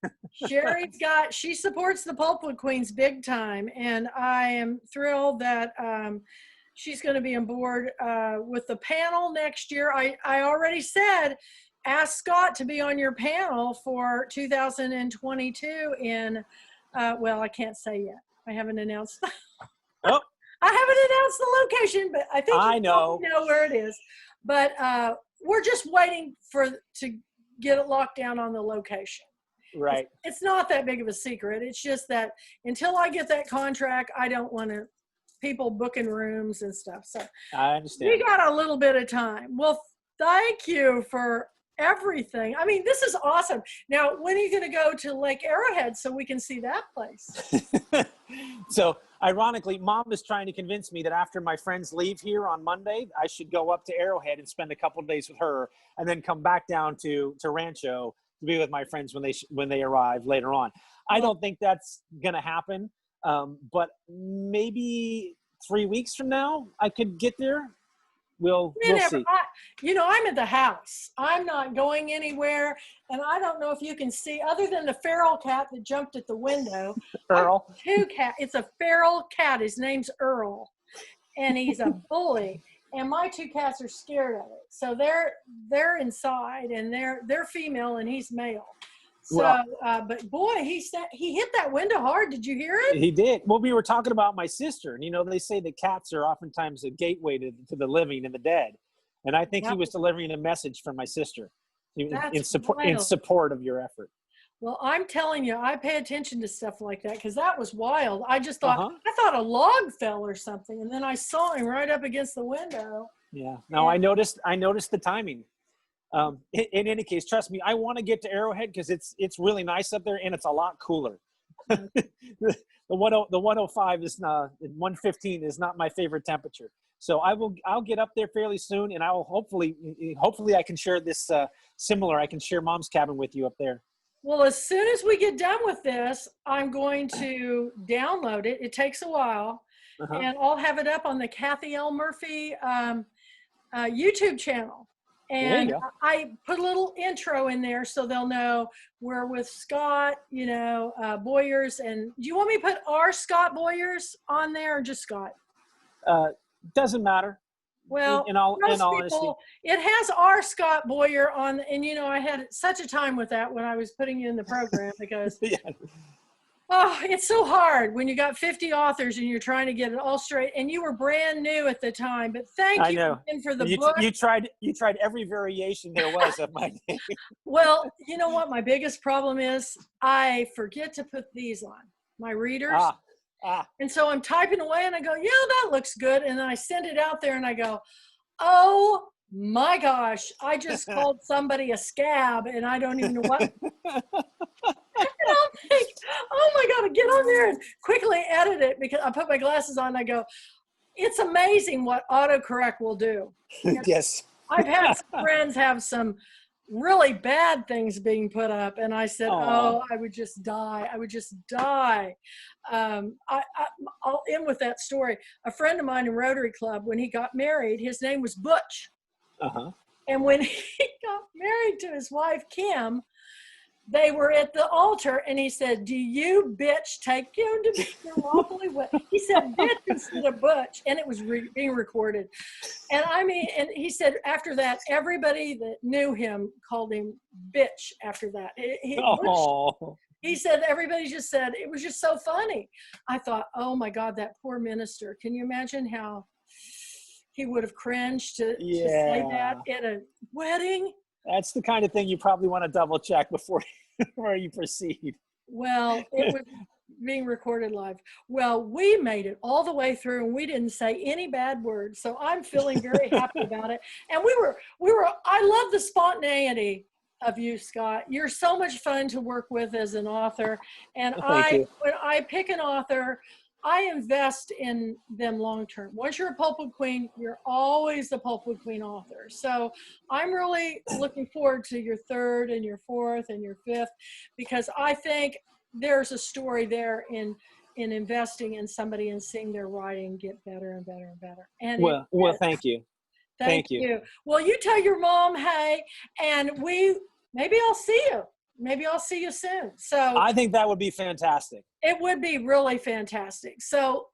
She supports the Pulpwood Queens big time, and I am thrilled that she's going to be on board with the panel next year. I already said, ask Scott to be on your panel for 2022 in, well, I can't say yet. I haven't announced. Oh. I haven't announced the location, but I think you know where it is. But we're just waiting to get it locked down on the location. Right. It's not that big of a secret. It's just that until I get that contract, I don't want people booking rooms and stuff. So I understand. We got a little bit of time. Well, thank you for everything. I mean, this is awesome. Now, when are you going to go to Lake Arrowhead so we can see that place? So ironically, Mom is trying to convince me that after my friends leave here on Monday, I should go up to Arrowhead and spend a couple of days with her, and then come back down to Rancho to be with my friends when they arrive later on. I don't think that's going to happen, but maybe 3 weeks from now I could get there. We'll see. I'm at the house. I'm not going anywhere. And I don't know if you can see, other than the feral cat that jumped at the window. Earl. It's a feral cat. His name's Earl. And he's a bully. And my two cats are scared of it. So they're inside, and they're female and he's male. So, but boy, he hit that window hard. Did you hear it? He did. Well, we were talking about my sister, and they say that cats are oftentimes a gateway to the living and the dead. And I think he was delivering a message from my sister in support of your effort. Well, I'm telling you, I pay attention to stuff like that because that was wild. I just thought, I thought a log fell or something, and then I saw him right up against the window. Yeah. No, I noticed the timing. In any case, trust me, I want to get to Arrowhead because it's really nice up there, and it's a lot cooler. The 105 is not, 115 is not my favorite temperature. So I'll get up there fairly soon, and I will hopefully I can share this I can share Mom's cabin with you up there. Well, as soon as we get done with this, I'm going to download it. It takes a while, and I'll have it up on the Kathy L. Murphy YouTube channel. And I put a little intro in there so they'll know we're with Scott, Boyers. And do you want me to put our Scott Boyers on there or just Scott? Doesn't matter. Well, in all honesty, it has our Scott Boyer on. And, I had such a time with that when I was putting you in the program because it's so hard when you got 50 authors and you're trying to get it all straight, and you were brand new at the time. But thank you again for the book. You tried every variation there was of my name. Well, you know what my biggest problem is? I forget to put these on. my readers. Ah. And so I'm typing away and I go, yeah, that looks good. And then I send it out there and I go, oh my gosh, I just called somebody a scab and I don't even know what. And I'm like, oh my God, I get on there and quickly edit it because I put my glasses on and I go, it's amazing what autocorrect will do. Yes. I've had some friends have some really bad things being put up and I said, oh, I would just die. I would just die. I'll end with that story. A friend of mine in Rotary Club, when he got married, his name was Butch. And when he got married to his wife, Kim, they were at the altar and he said, do you bitch take him to be your lawfully wed? He said bitch instead of butch, and it was being recorded. And I mean, and he said after that, everybody that knew him called him bitch after that. He said everybody just said, it was just so funny. I thought, oh my God, that poor minister. Can you imagine how he would have cringed to say that at a wedding? That's the kind of thing you probably want to double check before you proceed. Well, it was being recorded live. Well, we made it all the way through and we didn't say any bad words. So I'm feeling very happy about it. And I love the spontaneity of you, Scott. You're so much fun to work with as an author. And when I pick an author, I invest in them long term. Once you're a Pulpwood Queen, you're always the Pulpwood Queen author. So I'm really looking forward to your third and your fourth and your fifth, because I think there's a story there in investing in somebody and seeing their writing get better and better and better. And well, thank you. Thank you. Well, you tell your mom, hey, and maybe I'll see you. Maybe I'll see you soon. So I think that would be fantastic. It would be really fantastic. So,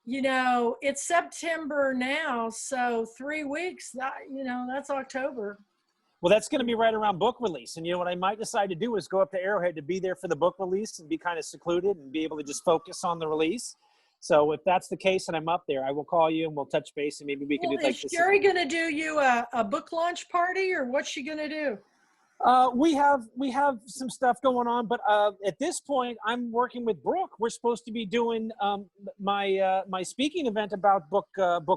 it's September now. So 3 weeks, that's October. Well, that's going to be right around book release. And what I might decide to do is go up to Arrowhead to be there for the book release and be kind of secluded and be able to just focus on the release. So if that's the case and I'm up there, I will call you and we'll touch base and maybe we can do like this. Is Sherry going to do you a book launch party, or what's she going to do? We have some stuff going on, but at this point, I'm working with Brooke. We're supposed to be doing my speaking event about book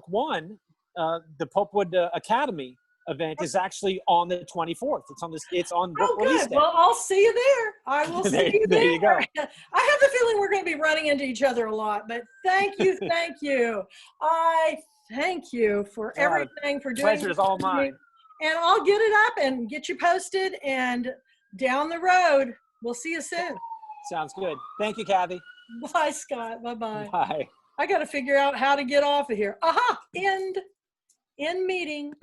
one. The Pulpwood Academy event is actually on the 24th. It's on book release day. Well, I'll see you there. I will see you there. There you go. I have the feeling we're going to be running into each other a lot, but thank you. I thank you for everything, for doing. Pleasure is all mine. And I'll get it up and get you posted, and down the road, we'll see you soon. Sounds good. Thank you, Kathy. Bye, Scott. Bye-bye. Bye. I got to figure out how to get off of here. Aha! End meeting.